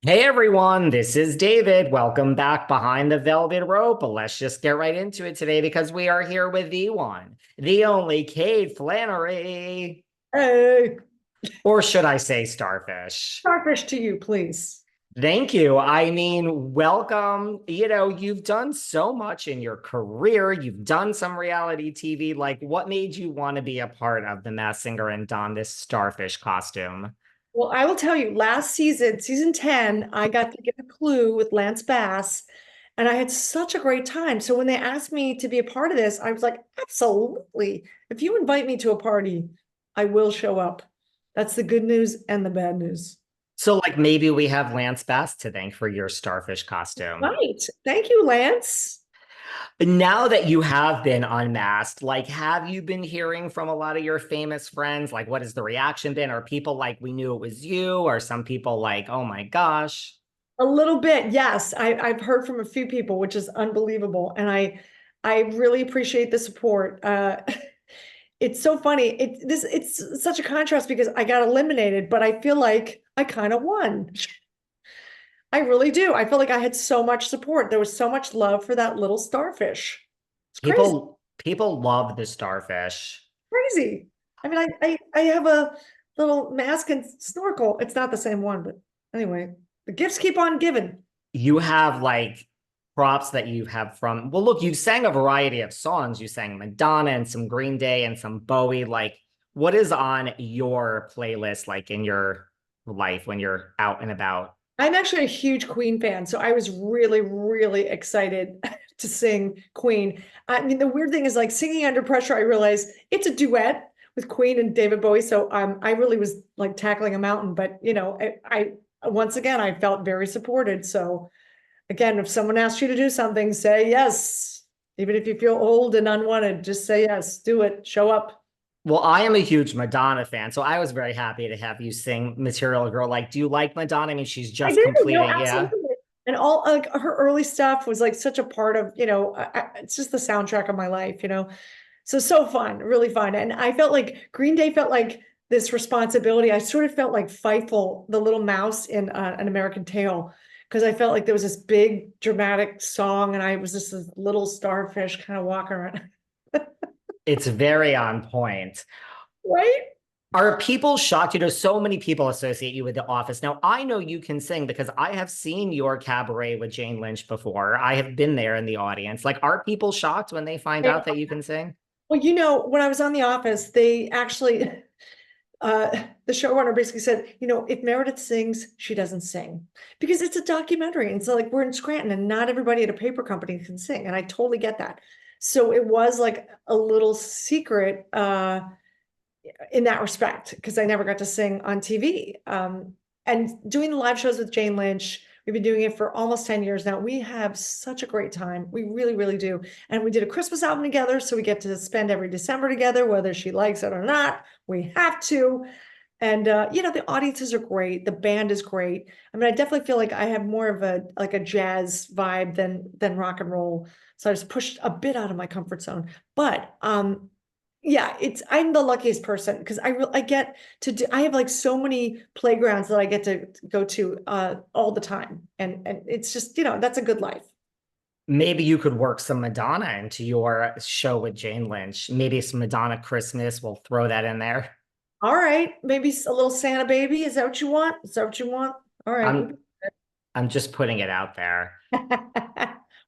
Hey everyone, this is David. Welcome back behind the velvet rope. But let's just get right into it today because we are here with the one, the only Kate Flannery. Hey, Or should I say Starfish? Starfish to you, please. Thank you. I mean, welcome. You've done so much in your career. You've done some reality TV. Like, what made you want to be a part of The Masked Singer and don this starfish costume? Well, I will tell you, last season, season 10, I got to get a clue with Lance Bass, and I had such a great time. So when they asked me to be a part of this, I was like, absolutely. If you invite me to a party, I will show up. That's the good news and the bad news. So, like, maybe we have Lance Bass to thank for your starfish costume. Right. Thank you, Lance. Now that you have been unmasked, like, have you been hearing from a lot of your famous friends? Like, what has the reaction been? Are people like, we knew it was you? Or some people like, oh my gosh? A little bit, yes. I've heard from a few people, which is unbelievable. And I really appreciate the support. It's so funny. It's such a contrast because I got eliminated, but I feel like I kind of won. I really do. I feel like I had so much support. There was so much love for that little starfish. It's crazy, People love the starfish. crazy. I mean, I have a little mask and snorkel. It's not the same one, but anyway, the gifts keep on giving. You have like props that you have from, well, look, you sang a variety of songs. You sang Madonna and some Green Day and some Bowie. Like, what is on your playlist, like in your life when you're out and about? I'm actually a huge Queen fan, so I was really, really excited to sing Queen. I mean, the weird thing is like singing under pressure, I realized it's a duet with Queen and David Bowie. So I really was like tackling a mountain, but I once again I felt very supported. So again, if someone asks you to do something, say yes. Even if you feel old and unwanted, just say yes, do it, show up. Well, I am a huge Madonna fan, so I was very happy to have you sing Material Girl. Like, do you like Madonna? I mean, she's I just do, no, completing, yeah. absolutely. And all like her early stuff was like such a part of, it's just the soundtrack of my life, So so fun, really fun. And I felt like Green Day felt like this responsibility. I sort of felt like Fievel, the little mouse in An American Tail, because I felt like there was this big dramatic song and I was just this little starfish kind of walking around. It's very on point. Right? Are people shocked? So many people associate you with The Office. Now, I know you can sing because I have seen your cabaret with Jane Lynch before. I have been there in the audience. Like, are people shocked when they find out that you can sing? Well, when I was on The Office, they actually the showrunner basically said, if Meredith sings, she doesn't sing because it's a documentary. And so, like, we're in Scranton and not everybody at a paper company can sing. And I totally get that. So it was like a little secret in that respect because I never got to sing on TV. And doing the live shows with Jane Lynch, we've been doing it for almost 10 years now. We have such a great time. We really, really do. And we did a Christmas album together. So we get to spend every December together, whether she likes it or not. We have to. And the audiences are great. The band is great. I mean, I definitely feel like I have more of a jazz vibe than rock and roll. So I was pushed a bit out of my comfort zone. But yeah, I'm the luckiest person because I get to do I have like so many playgrounds that I get to go to all the time. And it's just, that's a good life. Maybe you could work some Madonna into your show with Jane Lynch. Maybe some Madonna Christmas. We'll throw that in there. All right, maybe a little Santa baby. Is that what you want? Is that what you want? All right. I'm I'm just putting it out there.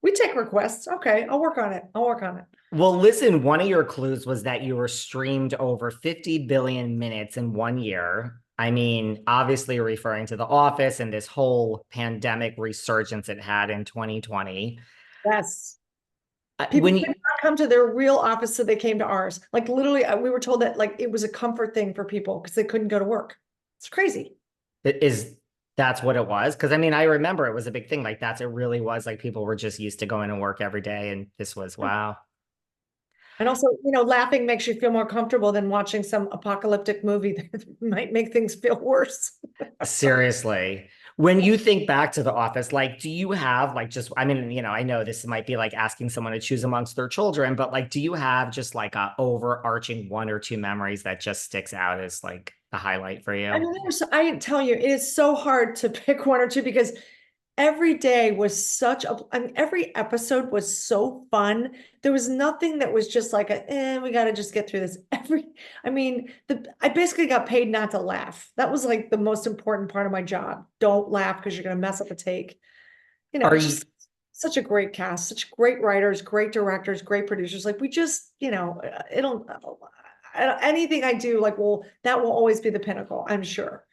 We take requests. Okay, I'll work on it. I'll work on it. Well, listen, one of your clues was that you were streamed over 50 billion minutes in 1 year. I mean, obviously referring to The Office and this whole pandemic resurgence it had in 2020. Yes. People When could you, not come to their real office, so they came to ours. Like literally, we were told that like it was a comfort thing for people because they couldn't go to work. It's crazy. is that's what it was? Because I mean, I remember it was a big thing. Like it really was like people were just used to going to work every day. And this was wow. And also, laughing makes you feel more comfortable than watching some apocalyptic movie that might make things feel worse. Seriously. When you think back to The Office, like, do you have like just, I mean, I know this might be like asking someone to choose amongst their children, but like, do you have just like a overarching one or two memories that just sticks out as like a highlight for I you? mean, I tell you, it is so hard to pick one or two because every day was I mean, every episode was so fun. There was nothing that was just like we got to just get through this. I mean, I basically got paid not to laugh. That was like the most important part of my job. Don't laugh because you're going to mess up a take. Are It's you, just such a great cast, such great writers, great directors, great producers. Like we just, it'll, anything I do, like, that will always be the pinnacle, I'm sure.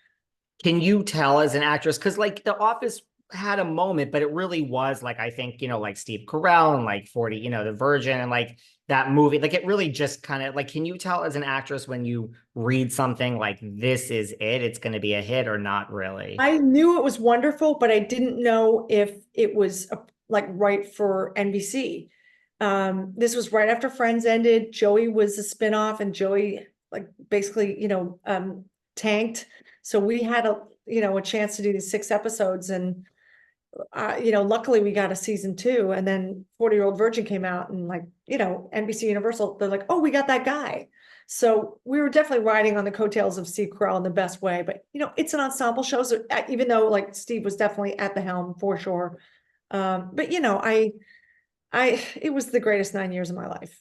can you tell as an actress? Because like The Office had a moment, but it really was like, I think, like Steve Carell and like 40, The Virgin and like that movie, like it really just kind of like, can you tell as an actress when you read something like this is it, it's going to be a hit or not really? I knew it was wonderful, but I didn't know if it was like right for NBC. This was right after Friends ended. Joey was a spinoff, and Joey like basically, tanked. So we had a chance to do these 6 episodes, and luckily we got a season 2, and then 40-Year-Old Virgin came out, and like, NBC Universal, they're like, oh, we got that guy. So we were definitely riding on the coattails of Steve Carell in the best way, but it's an ensemble show. So even though like Steve was definitely at the helm for sure. But it was the greatest 9 years of my life.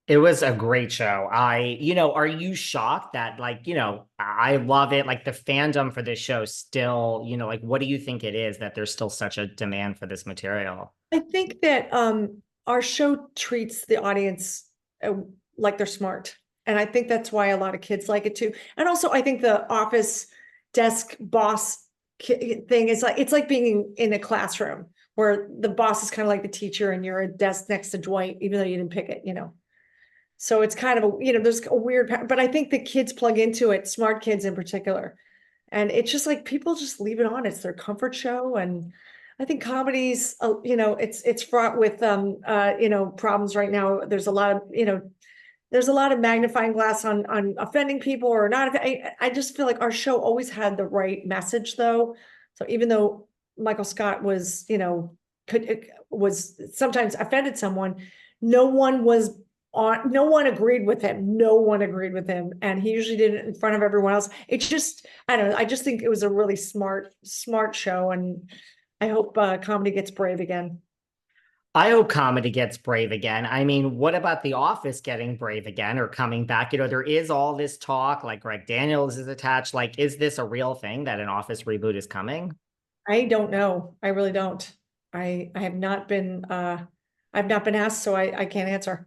It was a great show. Are you shocked that like, I love it. Like the fandom for this show still, like what do you think it is that there's still such a demand for this material? I think that our show treats the audience like they're smart. And I think that's why a lot of kids like it too. And also, I think the office desk boss thing is like, it's like being in a classroom where the boss is kind of like the teacher and you're a desk next to Dwight, even though you didn't pick it. So it's kind of there's a weird, but I think the kids plug into it, smart kids in particular. And it's just like people just leave it on. It's their comfort show. And I think comedies, it's fraught with problems right now. There's a lot of, there's a lot of magnifying glass on offending people or not. I just feel like our show always had the right message though. So even though Michael Scott was, was sometimes offended someone, no one was no one agreed with him. No one agreed with him. And he usually did it in front of everyone else. It's just, I don't know. I just think it was a really smart show. And I hope comedy gets brave again. I hope comedy gets brave again. I mean, what about The Office getting brave again or coming back? There is all this talk, like Greg Daniels is attached. Like, is this a real thing that an Office reboot is coming? I don't know. I really don't. I have not been I've not been asked, so I can't answer.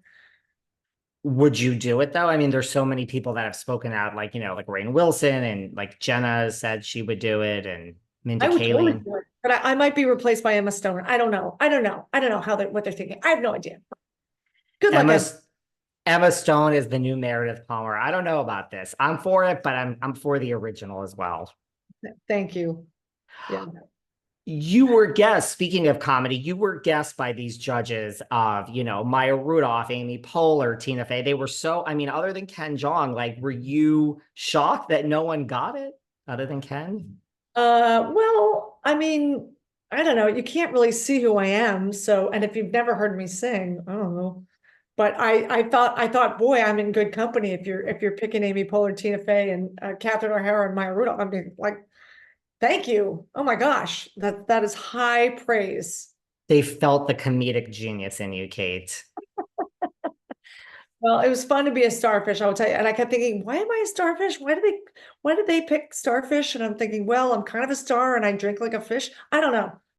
Would you do it though? I mean, there's so many people that have spoken out, like, like Rainn Wilson and like Jenna said she would do it and Mindy I would totally Kaling. do it, but I might be replaced by Emma Stone. I don't know. I don't know what they're thinking. I have no idea. Good luck, Emma Em. Emma Stone is the new Meredith Palmer. I don't know about this. I'm for it, but I'm for the original as well. Thank you. Yeah. You were guest, speaking of comedy, you were guest by these judges of, Maya Rudolph, Amy Poehler, Tina Fey. They were so, I mean, other than Ken Jeong, like, were you shocked that no one got it other than Ken? Well, I mean, I don't know. You can't really see who I am. So, and if you've never heard me sing, I don't know. But I thought, boy, I'm in good company if you're picking Amy Poehler, Tina Fey, and Catherine O'Hara and Maya Rudolph. I mean, like, thank you. Oh my gosh, that is high praise. They felt the comedic genius in you, Kate. Well, it was fun to be a starfish, I will tell you. And I kept thinking, why am I a starfish? Why did they pick starfish? And I'm thinking, well, I'm kind of a star and I drink like a fish. I don't know.